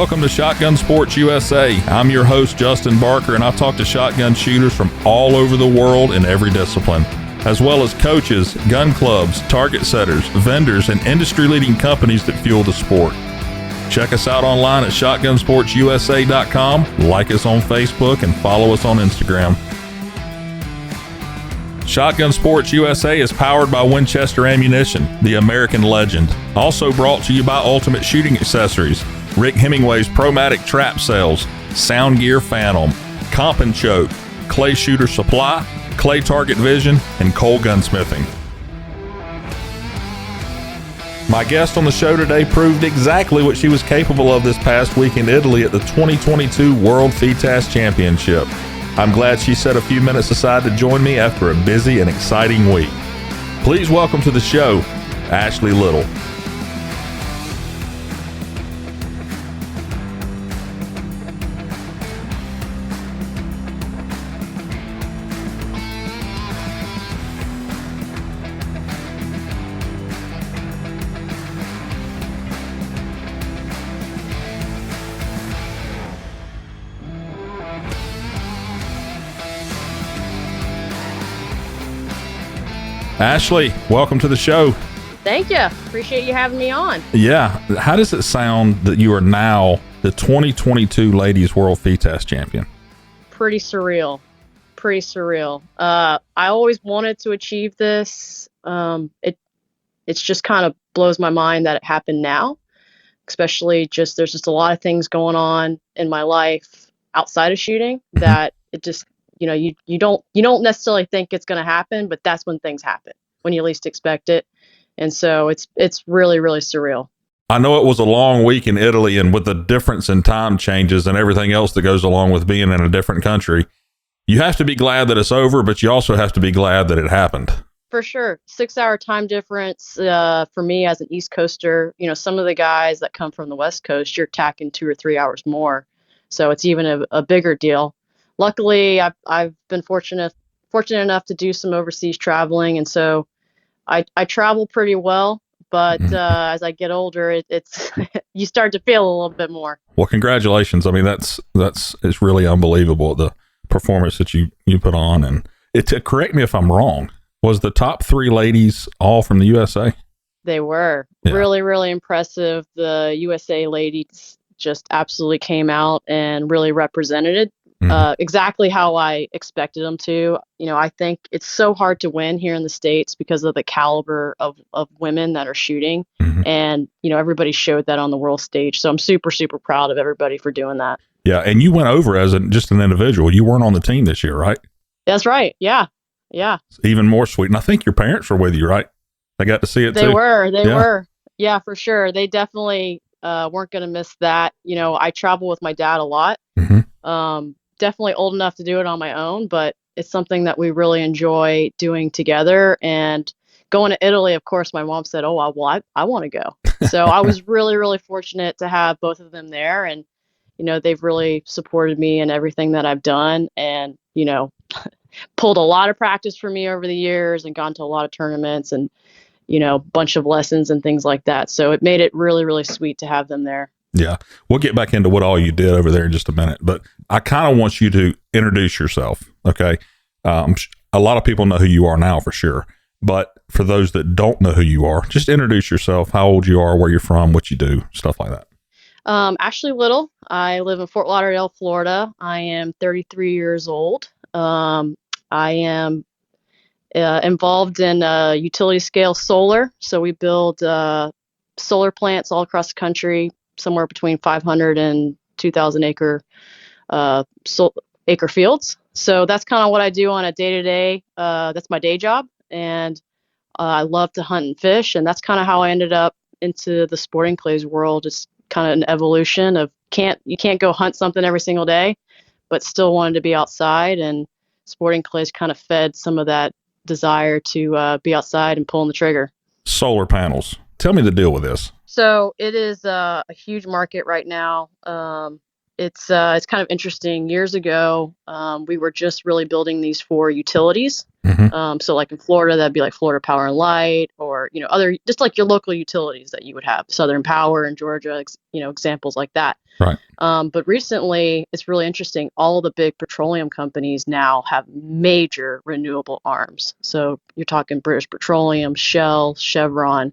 Welcome to Shotgun Sports USA. I'm your host, Justin Barker, and I talk to shotgun shooters from all over the world in every discipline, as well as coaches, gun clubs, target setters, vendors, and industry-leading companies that fuel the sport. Check us out online at shotgunsportsusa.com, like us on Facebook, and follow us on Instagram. Shotgun Sports USA is powered by Winchester Ammunition, the American legend. Also brought to you by Ultimate Shooting Accessories, Rick Hemingway's Promatic Trap Cells, Sound Gear Phantom, Comp and Choke, Clay Shooter Supply, Clay Target Vision, and Cole Gunsmithing. My guest on the show today proved exactly what she was capable of this past week in Italy at the 2022 World FITASC Championship. I'm glad she set a few minutes aside to join me after a busy and exciting week. Please welcome to the show, Ashley Little. Ashley, welcome to the show. Thank you. Appreciate you having me on. Yeah. How does it sound that you are now the 2022 Ladies World FITASC Champion? Pretty surreal. I always wanted to achieve this. It's just kind of blows my mind that it happened now, especially there's just a lot of things going on in my life outside of shooting that it just, you don't necessarily think it's going to happen, but that's when things happen, when you least expect it. And so it's really, really surreal. I know it was a long week in Italy, and with the difference in time changes and everything else that goes along with being in a different country, you have to be glad that it's over, but you also have to be glad that it happened. For sure. 6-hour time difference for me as an East Coaster. Some of the guys that come from the West Coast, you're tacking 2 or 3 hours more. So it's even a bigger deal. Luckily, I've been fortunate enough to do some overseas traveling, and so I travel pretty well. But as I get older, it's you start to feel a little bit more. Well, congratulations! I mean, it's really unbelievable, the performance that you put on. And correct me if I'm wrong, was the top 3 ladies all from the USA? They were really, really impressive. The USA ladies just absolutely came out and really represented it. Exactly how I expected them to. I think it's so hard to win here in the States because of the caliber of women that are shooting. And, everybody showed that on the world stage. So I'm super, super proud of everybody for doing that. Yeah. And you went over as just an individual. You weren't on the team this year, right? That's right. Yeah. Yeah. It's even more sweet. And I think your parents were with you, right? They got to see it too. They were. Yeah, for sure. They definitely weren't going to miss that. I travel with my dad a lot. Definitely old enough to do it on my own, but it's something that we really enjoy doing together. And going to Italy, of course, my mom said, I want to go. So I was really, really fortunate to have both of them there. And, they've really supported me in everything that I've done and, pulled a lot of practice for me over the years and gone to a lot of tournaments and, bunch of lessons and things like that. So it made it really, really sweet to have them there. Yeah. We'll get back into what all you did over there in just a minute, but I kind of want you to introduce yourself. Okay. A lot of people know who you are now for sure, but for those that don't know who you are, just introduce yourself, how old you are, where you're from, what you do, stuff like that. Ashley Little. I live in Fort Lauderdale, Florida. I am 33 years old. I am involved in utility scale solar. So we build solar plants all across the country, somewhere between 500 and 2,000 acre fields. So that's kind of what I do on a day-to-day. That's my day job. And I love to hunt and fish. And that's kind of how I ended up into the sporting clays world. It's kind of an evolution of you can't go hunt something every single day, but still wanted to be outside. And sporting clays kind of fed some of that desire to be outside and pulling the trigger. Solar panels. Tell me the deal with this. So it is a huge market right now. it's kind of interesting. Years ago, we were just really building these for utilities. So like in Florida, that'd be like Florida Power and Light, or, you know, other, just like your local utilities that you would have, Southern Power in Georgia, you know, examples like that. Right. But recently, it's really interesting. All the big petroleum companies now have major renewable arms. So you're talking British Petroleum, Shell, Chevron.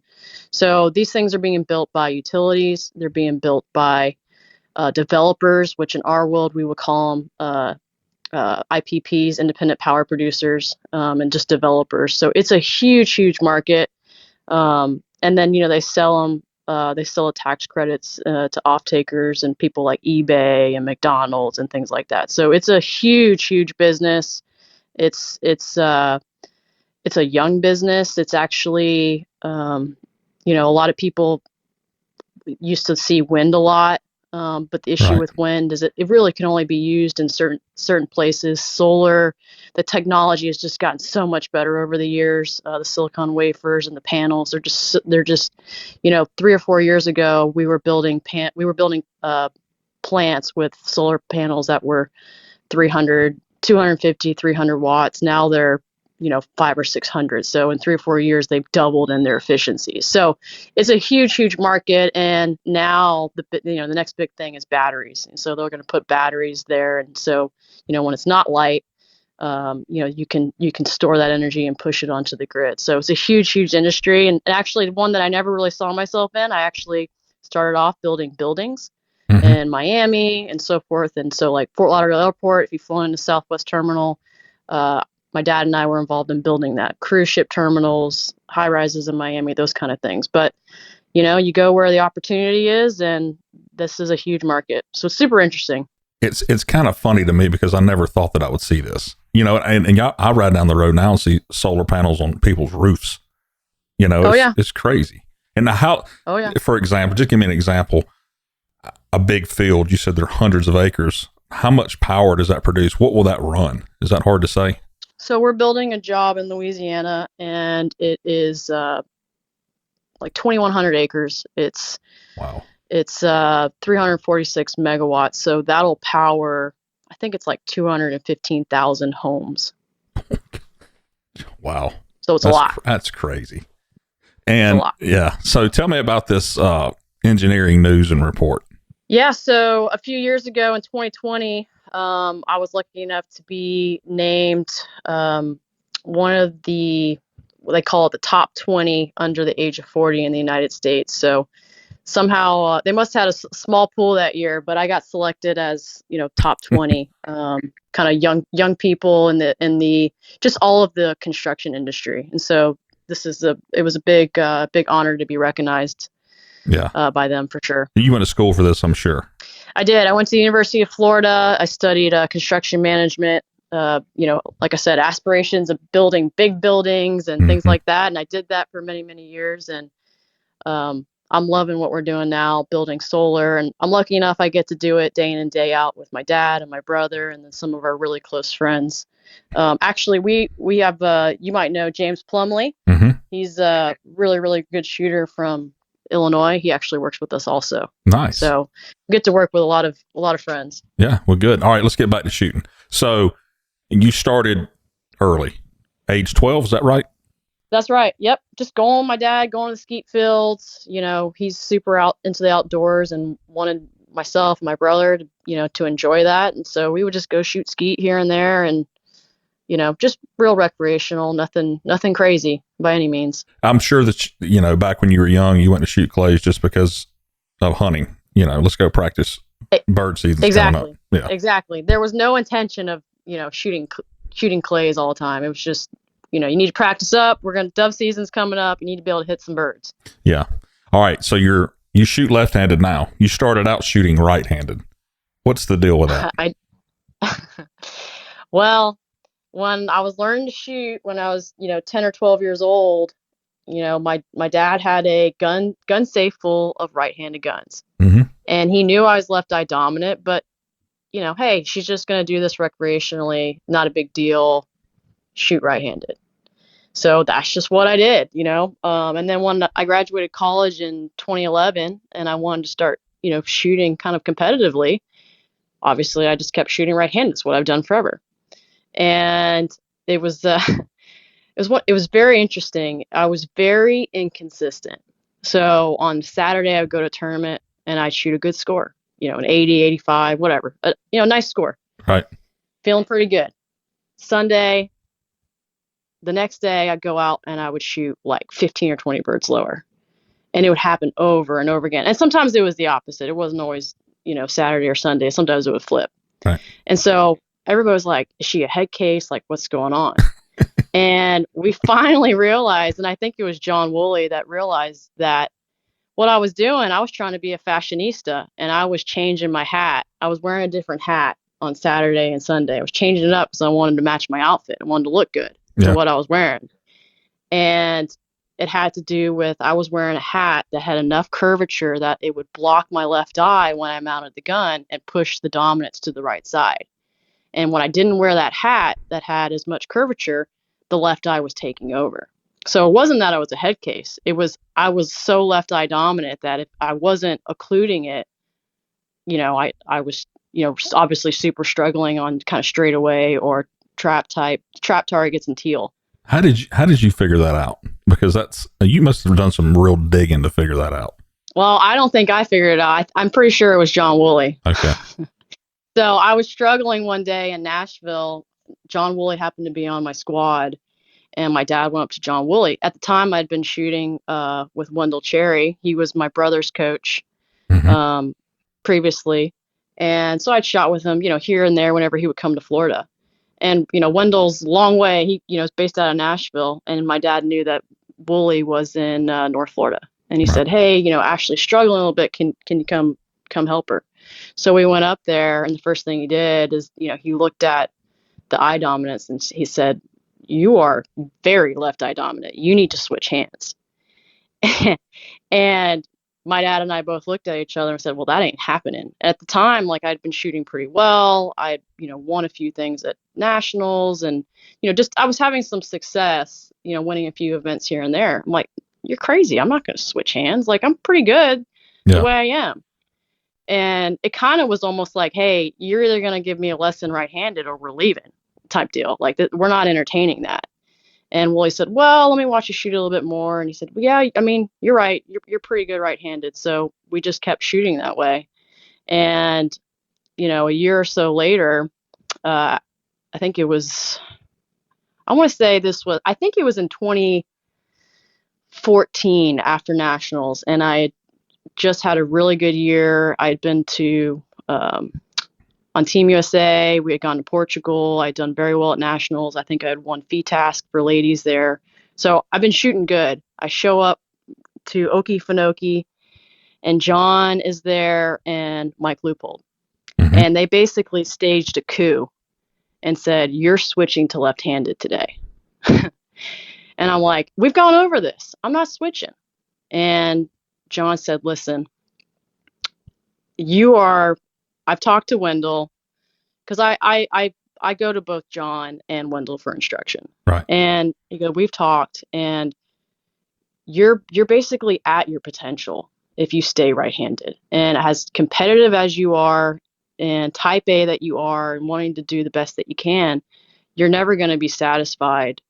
So these things are being built by utilities. They're being built by developers, which in our world we would call them IPPs, independent power producers, and just developers. So it's a huge, huge market. And then, you know, they sell the tax credits to off-takers and people like eBay and McDonald's and things like that. So it's a huge, huge business. It's a young business. It's actually, you know, a lot of people used to see wind a lot. But the issue with wind is it really can only be used in certain places. Solar, the technology has just gotten so much better over the years. The silicon wafers and the panels, they're just, you know, 3 or 4 years ago, we were building plants with solar panels that were 250, 300 watts. Now they're, you know, 500 or 600. So in 3 or 4 years, they've doubled in their efficiency. So it's a huge, huge market. And now the next big thing is batteries. And so they're going to put batteries there. And so, you know, when it's not light, you know, you can store that energy and push it onto the grid. So it's a huge, huge industry. And actually one that I never really saw myself in. I actually started off building buildings in Miami and so forth. And so like Fort Lauderdale Airport, if you fly into Southwest Terminal, my dad and I were involved in building that. Cruise ship terminals, high rises in Miami, those kind of things. But, you know, you go where the opportunity is, and this is a huge market. So it's super interesting. It's kind of funny to me because I never thought that I would see this. You know, and I ride down the road now and see solar panels on people's roofs. You know, it's crazy. And now for example, just give me an example. A big field, you said there are hundreds of acres. How much power does that produce? What will that run? Is that hard to say? So we're building a job in Louisiana, and it is like 2,100 acres. It's 346 megawatts. So that'll power, I think it's like 215,000 homes. Wow. So it's a lot. That's crazy. And yeah. So tell me about this engineering news and report. Yeah. So a few years ago in 2020, I was lucky enough to be named one of what they call it, the top 20 under the age of 40 in the United States. So somehow they must have had a small pool that year, but I got selected as, you know, top 20 kind of young people in the just all of the construction industry. And so it was a big honor to be recognized by them, for sure. You went to school for this, I'm sure. I did. I went to the University of Florida. I studied construction management. You know, like I said, aspirations of building big buildings and things like that. And I did that for many, many years. And I'm loving what we're doing now, building solar. And I'm lucky enough I get to do it day in and day out with my dad and my brother and then some of our really close friends. Actually, we have, you might know James Plumley. He's a really, really good shooter from Illinois. He actually works with us also. Nice. So we get to work with a lot of friends. Yeah, well, good. All right, let's get back to shooting. So you started early, age 12, is that right? That's right. Yep. Just my dad going to the skeet fields. You know, he's super out into the outdoors and wanted myself and my brother to, you know, to enjoy that. And so we would just go shoot skeet here and there, and, you know, just real recreational, nothing crazy by any means. I'm sure that, you know, back when you were young, you went to shoot clays just because of hunting. You know, let's go practice bird season. Exactly. Yeah. Exactly. There was no intention of, you know, shooting clays all the time. It was just, you know, you need to practice up. Dove season's coming up. You need to be able to hit some birds. Yeah. All right. So you shoot left-handed now. You started out shooting right-handed. What's the deal with that? Well, when I was learning to shoot when I was, you know, 10 or 12 years old, you know, my dad had a gun safe full of right-handed guns. And he knew I was left-eye dominant, but, you know, hey, she's just going to do this recreationally, not a big deal, shoot right-handed. So that's just what I did, you know. And then when I graduated college in 2011 and I wanted to start, you know, shooting kind of competitively, obviously I just kept shooting right-handed. It's what I've done forever. And it was it was very interesting. I was very inconsistent. So on Saturday I would go to a tournament and I'd shoot a good score, an 80, 85, whatever, nice score. Right. Feeling pretty good. Sunday, the next day I'd go out and I would shoot like 15 or 20 birds lower. And it would happen over and over again. And sometimes it was the opposite. It wasn't always, Saturday or Sunday. Sometimes it would flip. Right. And so everybody was like, is she a head case? Like, what's going on? And we finally realized, and I think it was John Woolley that realized that what I was doing, I was trying to be a fashionista, and I was changing my hat. I was wearing a different hat on Saturday and Sunday. I was changing it up because I wanted to match my outfit. I wanted to look good to what I was wearing. And it had to do with I was wearing a hat that had enough curvature that it would block my left eye when I mounted the gun and push the dominance to the right side. And when I didn't wear that hat that had as much curvature, the left eye was taking over. So it wasn't that I was a head case. It was I was so left eye dominant that if I wasn't occluding it, I was, obviously super struggling on kind of straightaway or trap targets and teal. How did you figure that out? Because you must have done some real digging to figure that out. Well, I don't think I figured it out. I'm pretty sure it was John Woolley. Okay. So I was struggling one day in Nashville. John Woolley happened to be on my squad, and my dad went up to John Woolley. At the time, I'd been shooting with Wendell Cherry. He was my brother's coach previously. And so I'd shot with him, here and there whenever he would come to Florida. And, Wendell's a long way. He, is based out of Nashville. And my dad knew that Woolley was in North Florida. And he said, hey, Ashley's struggling a little bit. Can you come help her? So we went up there. And the first thing he did is, he looked at the eye dominance and he said, you are very left eye dominant. You need to switch hands. And my dad and I both looked at each other and said, well, that ain't happening. At the time, I'd been shooting pretty well. I'd, won a few things at nationals and, I was having some success, winning a few events here and there. I'm like, you're crazy. I'm not going to switch hands. I'm pretty good the way I am. And it kind of was almost like, hey, you're either going to give me a lesson right-handed or we're leaving type deal. We're not entertaining that. And Woolley said, well, let me watch you shoot a little bit more. And he said, well, yeah, I mean, you're right. You're pretty good right-handed. So we just kept shooting that way. And, a year or so later, I think it was, I think it was in 2014 after nationals. And I had just had a really good year. I had been to, on Team USA, we had gone to Portugal. I'd done very well at nationals. I think I had won FITASC for ladies there. So I've been shooting good. I show up to Okefenokee, and John is there and Mike Leupold. Mm-hmm. And they basically staged a coup and said, you're switching to left-handed today. And I'm like, we've gone over this. I'm not switching. And John said, listen, I've talked to Wendell because I go to both John and Wendell for instruction. Right. And we've talked, and you're basically at your potential if you stay right-handed. And as competitive as you are and type A that you are and wanting to do the best that you can, you're never going to be satisfied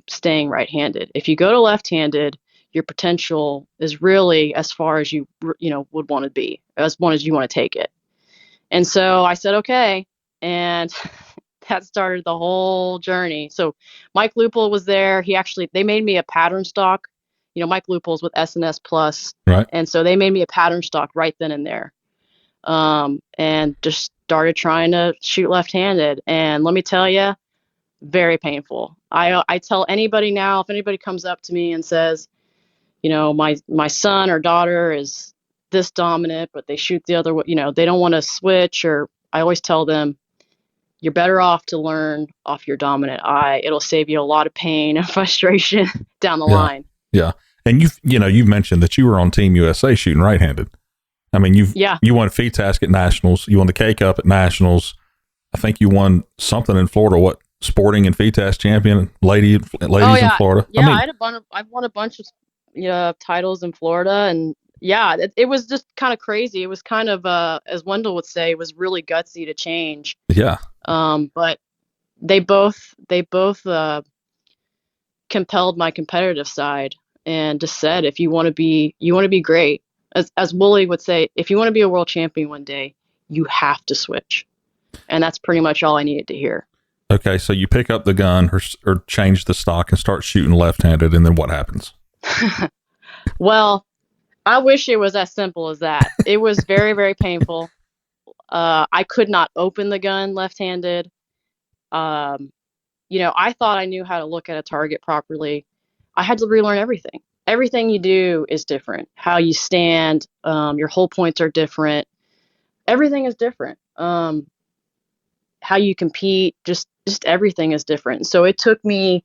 staying right-handed. If you go to left-handed, your potential is really as far as you would want to be, as far as you want to take it. And so I said, okay. And that started the whole journey. So Mike Leupold was there. They made me a pattern stock. Mike Leupold's with SNS Plus. Right. And so they made me a pattern stock right then and there. And just started trying to shoot left-handed. And let me tell you, very painful. I tell anybody now, if anybody comes up to me and says, my son or daughter is this dominant, but they shoot the other way, they don't want to switch, or I always tell them, you're better off to learn off your dominant eye. It'll save you a lot of pain and frustration down the line. Yeah. And you've mentioned that you were on Team USA shooting right-handed. I mean, you won FITASC at nationals. You won the K Cup at nationals. I think you won something in Florida. Sporting and FITASC Champion, ladies in Florida. Yeah, I've won a bunch of titles in Florida, and yeah, it was just kind of crazy. It was kind of, as Wendell would say, it was really gutsy to change. Yeah. But they both compelled my competitive side and just said, if you want to be great, as Woolley would say, if you want to be a world champion one day, you have to switch. And that's pretty much all I needed to hear. Okay, so you pick up the gun or change the stock and start shooting left-handed, and then what happens? Well, I wish it was as simple as that. It was very, very painful. I could not open the gun left-handed. I thought I knew how to look at a target properly. I had to relearn everything. Everything you do is different. How you stand, your hold points are different. Everything is different. How you compete, just everything is different. So it took me,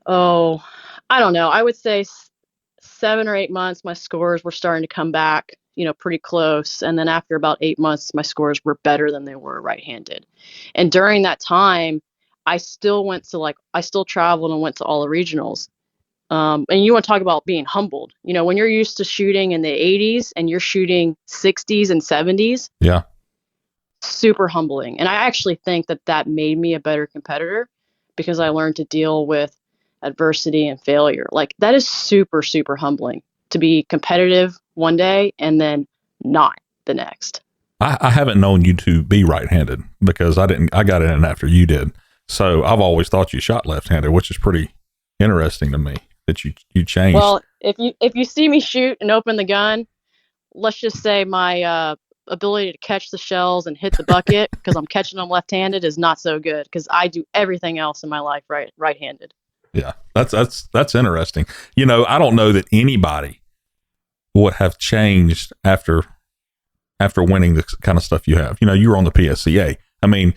I don't know, I would say 7 or 8 months, my scores were starting to come back, pretty close. And then after about 8 months, my scores were better than they were right-handed. And during that time, I still traveled and went to all the regionals. And you want to talk about being humbled. When you're used to shooting in the 80s and you're shooting 60s and 70s. Yeah. Super humbling. And I actually think that made me a better competitor because I learned to deal with adversity and failure. Like, that is super, super humbling to be competitive one day and then not the next. I haven't known you to be right-handed because I got in after you did. So I've always thought you shot left-handed, which is pretty interesting to me that you changed. Well, if you see me shoot and open the gun, let's just say my ability to catch the shells and hit the bucket because I'm catching them left-handed is not so good because I do everything else in my life right-handed. Yeah, that's interesting. I don't know that anybody would have changed after winning the kind of stuff you have. You were on the PSCA. I mean,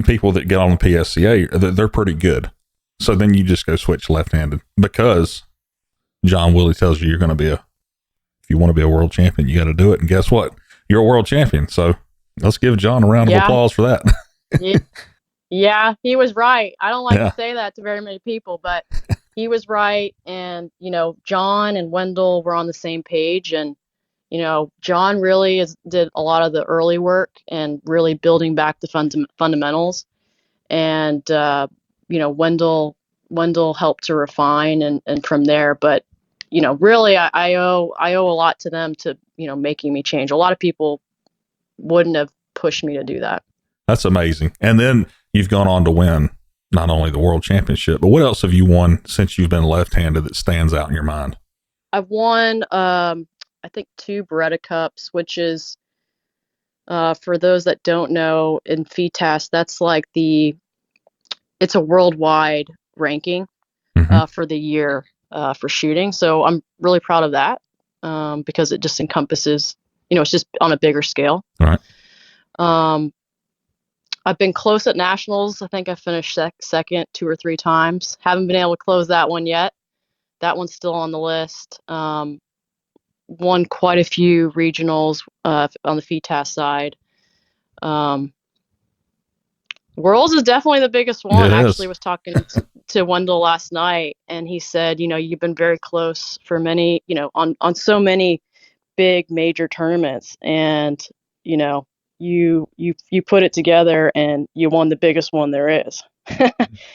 people that get on the PSCA, they're pretty good. So then you just go switch left-handed because John Woolley tells you if you want to be a world champion, you got to do it. And guess what? You're a world champion. So let's give John a round of applause for that. Yeah, he was right. I don't like to say that to very many people, but he was right. And, John and Wendell were on the same page. And, John really did a lot of the early work and really building back the fundamentals. And, Wendell helped to refine and from there. But, really I owe a lot to them to, making me change. A lot of people wouldn't have pushed me to do that. That's amazing. And then you've gone on to win not only the world championship, but what else have you won since you've been left-handed that stands out in your mind? I've won, I think 2 Beretta Cups, which is, for those that don't know, in FITASC, that's like it's a worldwide ranking for the year for shooting. So I'm really proud of that because it just encompasses, it's just on a bigger scale. All right. I've been close at nationals. I think I finished second 2 or 3 times. Haven't been able to close that one yet. That one's still on the list. Won quite a few regionals on the FITASC side. Worlds is definitely the biggest one. I actually was talking to Wendell last night, and he said, you've been very close for many, on so many big major tournaments, and you put it together and you won the biggest one there is.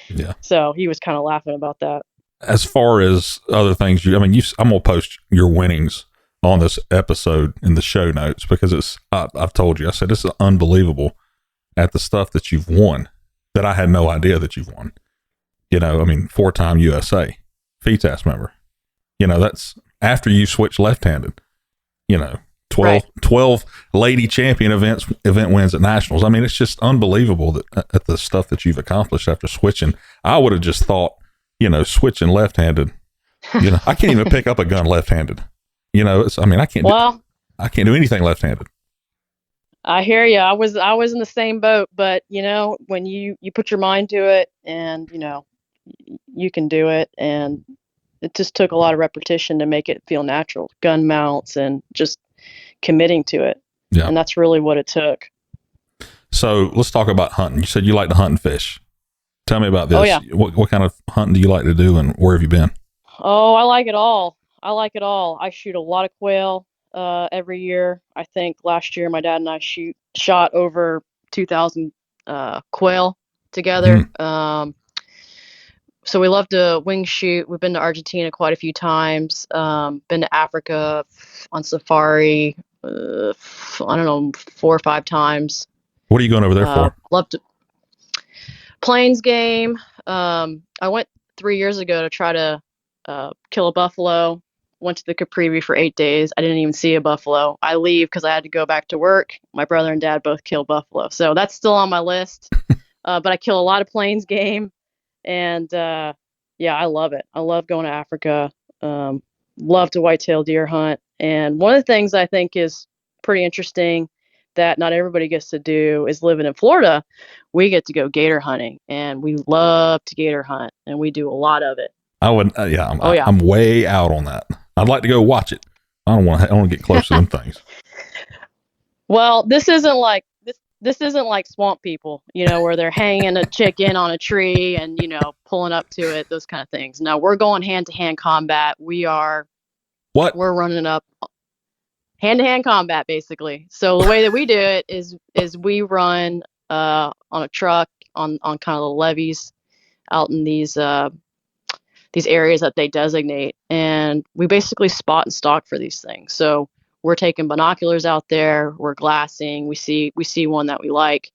Yeah. So he was kind of laughing about that. As far as other things, I'm going to post your winnings on this episode in the show notes because I've told you, I said, this is unbelievable at the stuff that you've won that I had no idea that you've won. 4-time USA FITASC member, that's after you switched left-handed, 12 Lady Champion event wins at nationals. I mean, it's just unbelievable that at the stuff that you've accomplished after switching. I would have just thought, switching left-handed, I can't even pick up a gun left-handed. I can't do anything left-handed. I hear you. I was in the same boat, but when you put your mind to it and you can do it, and it just took a lot of repetition to make it feel natural. Gun mounts and just committing to it. Yeah. And that's really what it took. So let's talk about hunting. You said you like to hunt and fish. Tell me about this. Oh, yeah. What kind of hunting do you like to do and where have you been? Oh, I like it all. I like it all. I shoot a lot of quail every year. I think last year my dad and I shot over 2,000 quail together. So we love to wing shoot. We've been to Argentina quite a few times. Been to Africa on safari. I don't know, 4 or 5 times. What are you going over there for? Love to plains game. I went 3 years ago to try to kill a buffalo. Went to the Capri for 8 days. I didn't even see a buffalo. I leave because I had to go back to work. My brother and dad both kill buffalo, so that's still on my list. But I kill a lot of plains game, and yeah, I love it. I love going to Africa. Love to whitetail deer hunt. And one of the things I think is pretty interesting that not everybody gets to do is living in Florida. We get to go gator hunting, and we love to gator hunt, and we do a lot of it. I would, yeah. I'm way out on that. I'd like to go watch it. I don't want to get close to them things. Well, this isn't like Swamp People, where they're hanging a chicken on a tree and, pulling up to it, those kind of things. No, we're going hand-to-hand combat. We're running up hand-to-hand combat, basically. So the way that we do it is we run on a truck on kind of the levees out in these areas that they designate, and we basically spot and stalk for these things. So we're taking binoculars out there, we're glassing, we see one that we like,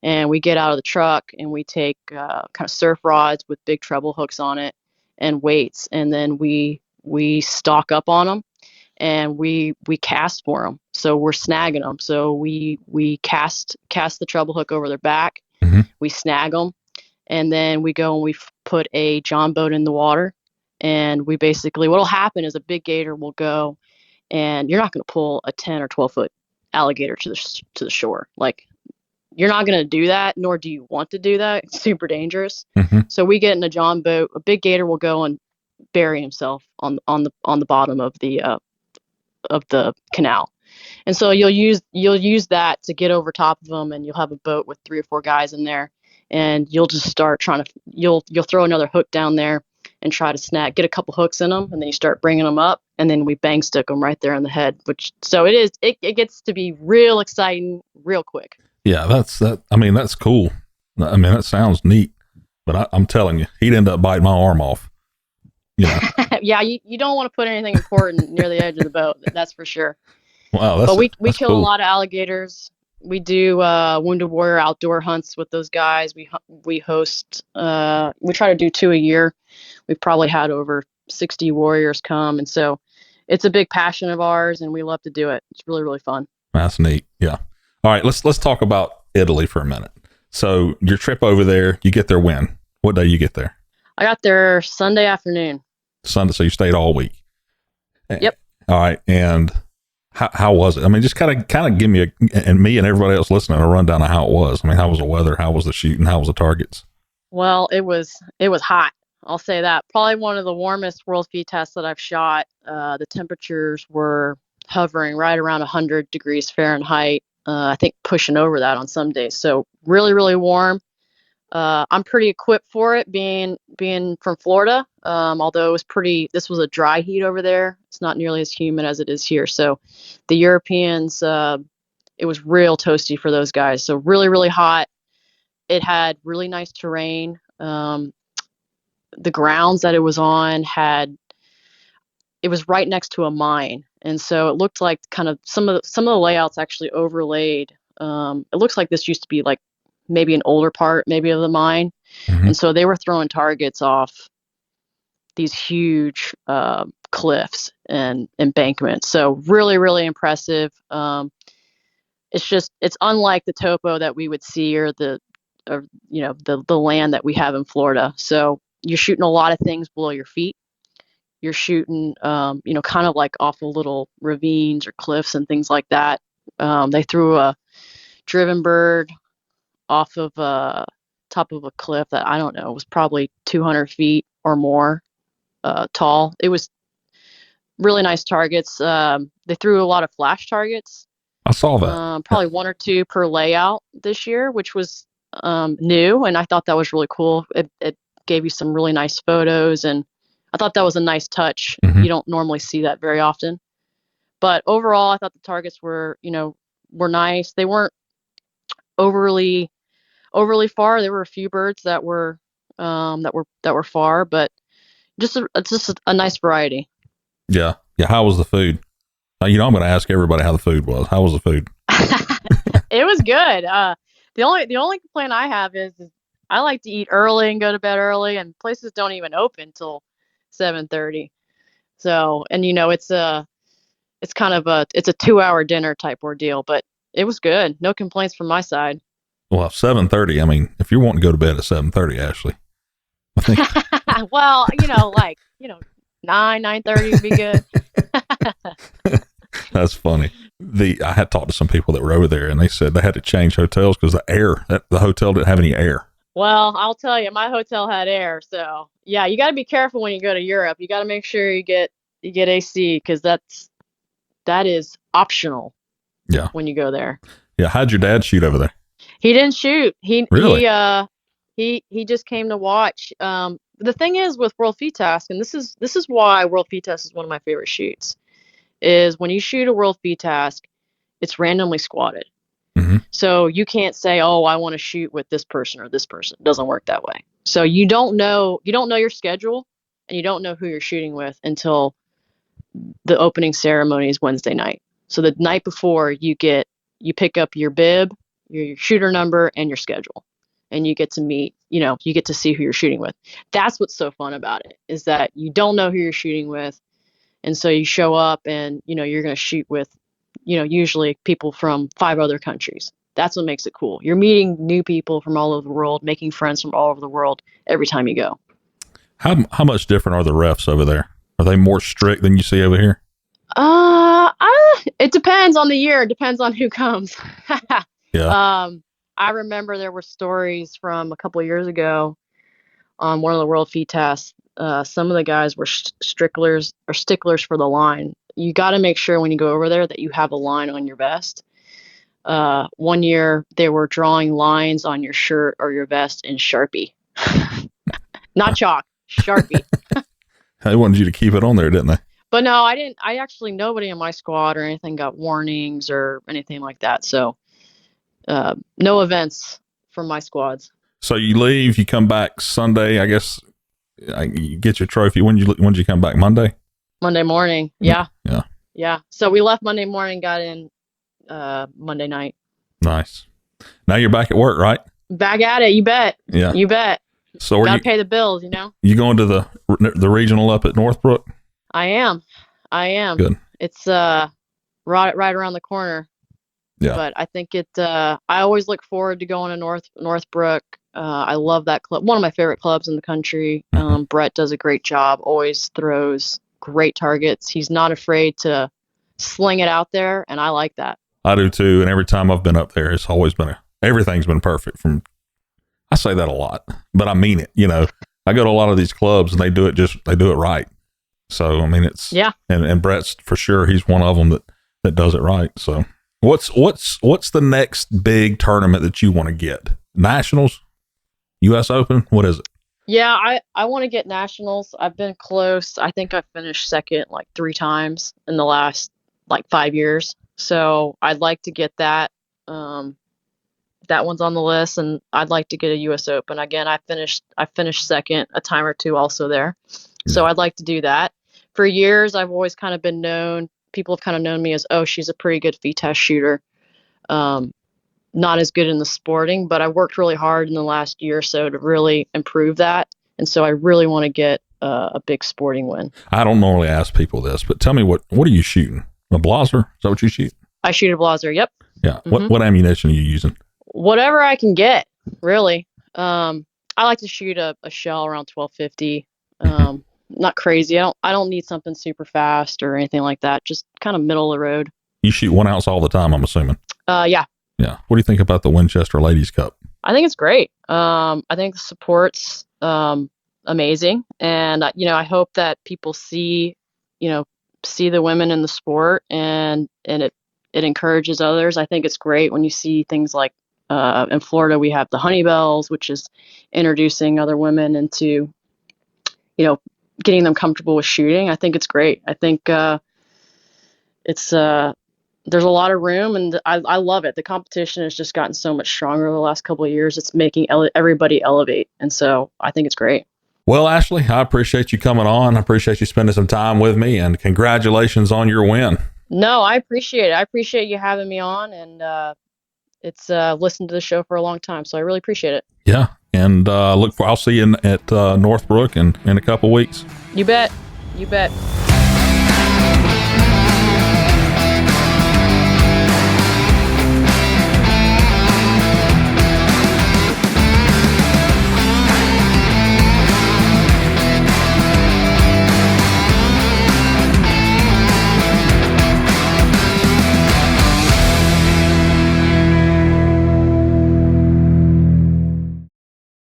and we get out of the truck and we take kind of surf rods with big treble hooks on it and weights, and then we stalk up on them and we cast for them. So we're snagging them. So we cast the treble hook over their back, we snag them, and then we go and we put a john boat in the water, and we basically, what'll happen is a big gator will go, and you're not going to pull a 10 or 12 foot alligator to the shore. Like, you're not going to do that, nor do you want to do that. It's super dangerous. So we get in a john boat. A big gator will go and bury himself on the bottom of the canal. And so you'll use that to get over top of them, and you'll have a boat with 3 or 4 guys in there, and you'll just start you'll throw another hook down there and try to get a couple hooks in them, and then you start bringing them up, and then we bang stick them right there in the head. So it gets to be real exciting real quick. Yeah, that's cool. I mean, that sounds neat, but I'm telling you, he'd end up biting my arm off. Yeah, you don't want to put anything important near the edge of the boat. That's for sure. Wow, but we kill cool. A lot of alligators. We do Wounded Warrior outdoor hunts with those guys. We host. We try to do 2 a year. We've probably had over 60 warriors come, and so it's a big passion of ours, and we love to do it. It's really, really fun. That's neat. Yeah. All right, let's talk about Italy for a minute. So your trip over there, you get there when? What day you get there? I got there Sunday afternoon. Sunday, so you stayed all week. Yep. All right, and how was it? I mean, just kind of give me and me and everybody else listening a rundown of how it was. I mean, how was the weather? How was the shooting? How was the targets? Well, it was hot. I'll say that. Probably one of the warmest World FITASC that I've shot. The temperatures were hovering right around 100 degrees Fahrenheit. I think pushing over that on some days. So really, really warm. I'm pretty equipped for it, being from Florida. Although this was a dry heat over there. It's not nearly as humid as it is here. So the Europeans, it was real toasty for those guys. So really, really hot. It had really nice terrain. The grounds that it was on it was right next to a mine. And so it looked like kind of some of the layouts actually overlaid. It looks like this used to be like maybe an older part maybe of the mine. And so they were throwing targets off these huge cliffs and embankments. So really, really impressive. It's unlike the topo that we would see or the land that we have in Florida. So you're shooting a lot of things below your feet. You're shooting, kind of like off of little ravines or cliffs and things like that. They threw a driven bird off of top of a cliff that, I don't know, was probably 200 feet or more tall. It was really nice targets. They threw a lot of flash targets. I saw that. Probably 1 or 2 per layout this year, which was new, and I thought that was really cool. It gave you some really nice photos, and I thought that was a nice touch. Mm-hmm. You don't normally see that very often. But overall, I thought the targets were, were nice. They weren't overly far. There were a few birds that were far, but just a nice variety. Yeah. How was the food? I'm going to ask everybody how the food was. How was the food? It was good. The only complaint I have is I like to eat early and go to bed early, and places don't even open till 7:30. So, and it's kind of a 2-hour dinner type ordeal, but it was good. No complaints from my side. Well, 7:30. I mean, if you're wanting to go to bed at 7:30, Ashley, I think. Well, 9:30 would be good. That's funny. I had talked to some people that were over there, and they said they had to change hotels because the hotel didn't have any air. Well, I'll tell you, my hotel had air, so yeah, you got to be careful when you go to Europe. You got to make sure you get AC, because that is optional. Yeah. When you go there. Yeah. How'd your dad shoot over there? He didn't shoot. Really? He just came to watch. The thing is with World FITASC, and this is why World FITASC is one of my favorite shoots, is when you shoot a World FITASC, it's randomly squatted. Mm-hmm. So you can't say, oh, I want to shoot with this person or this person. It doesn't work that way. So you don't know your schedule, and you don't know who you're shooting with until the opening ceremony is Wednesday night. So the night before, you pick up your bib, your shooter number, and your schedule, and you get to meet, you get to see who you're shooting with. That's what's so fun about it, is that you don't know who you're shooting with. And so you show up and, you're going to shoot with, usually people from 5 other countries. That's what makes it cool. You're meeting new people from all over the world, making friends from all over the world every time you go. How much different are the refs over there? Are they more strict than you see over here? It depends on the year. It depends on who comes. Yeah. I remember there were stories from a couple of years ago on one of the World FITASC. Some of the guys were sticklers for the line. You got to make sure when you go over there that you have a line on your vest. One year they were drawing lines on your shirt or your vest in Sharpie. Not chalk, Sharpie. They wanted you to keep it on there, didn't they? But no, I didn't. Nobody in my squad or anything got warnings or anything like that. So no events from my squads. So you leave, you come back Sunday, I guess. You get your trophy. When did you come back? Monday morning. Yeah. So we left Monday morning, got in Monday night. Nice. Now you're back at work, right? Back at it. You bet. Yeah. You bet. So gotta pay the bills, You going to the regional up at Northbrook? I am. Good. It's right around the corner. Yeah. But I think I always look forward to going to Northbrook. I love that club. One of my favorite clubs in the country. Brett does a great job. Always throws great targets. He's not afraid to sling it out there, and I like that. I do too. And every time I've been up there, it's always been everything's been perfect. I say that a lot, but I mean it. I go to a lot of these clubs, and they do it right. So I mean, it's and Brett's for sure. He's one of them that does it right. So what's the next big tournament that you want to get? Nationals, U.S. Open. What is it? Yeah, I want to get nationals. I've been close. I think I finished second like 3 times in the last 5 years. So I'd like to get that. That one's on the list, and I'd like to get a U.S. Open. Again, I finished second a time or two also there. So I'd like to do that. For years, I've always kind of been known. People have kind of known me as, oh, she's a pretty good FITASC shooter. Not as good in the sporting, but I worked really hard in the last year or so to really improve that. And so I really want to get a big sporting win. I don't normally ask people this, but tell me, what are you shooting? A Blaser? Is that what you shoot? I shoot a Blaser, yep. Yeah. Mm-hmm. What ammunition are you using? Whatever I can get, really. I like to shoot a shell around 1250. Not crazy. I don't need something super fast or anything like that. Just kind of middle of the road. You shoot 1 ounce all the time, I'm assuming. Yeah. Yeah. What do you think about the Winchester Ladies Cup? I think it's great. I think the support's amazing, and I hope that people see the women in the sport, and it encourages others. I think it's great when you see things like in Florida we have the Honey Bells, which is introducing other women into getting them comfortable with shooting. I think it's great. I think it's there's a lot of room, and I love it. The competition has just gotten so much stronger over the last couple of years. It's making everybody elevate, and so I think it's great. Well, Ashley, I appreciate you coming on. I appreciate you spending some time with me, and congratulations on your win. No, I appreciate it. I appreciate you having me on, and it's listened to the show for a long time, so I really appreciate it. Yeah, and I'll see you at Northbrook in a couple weeks. You bet. You bet.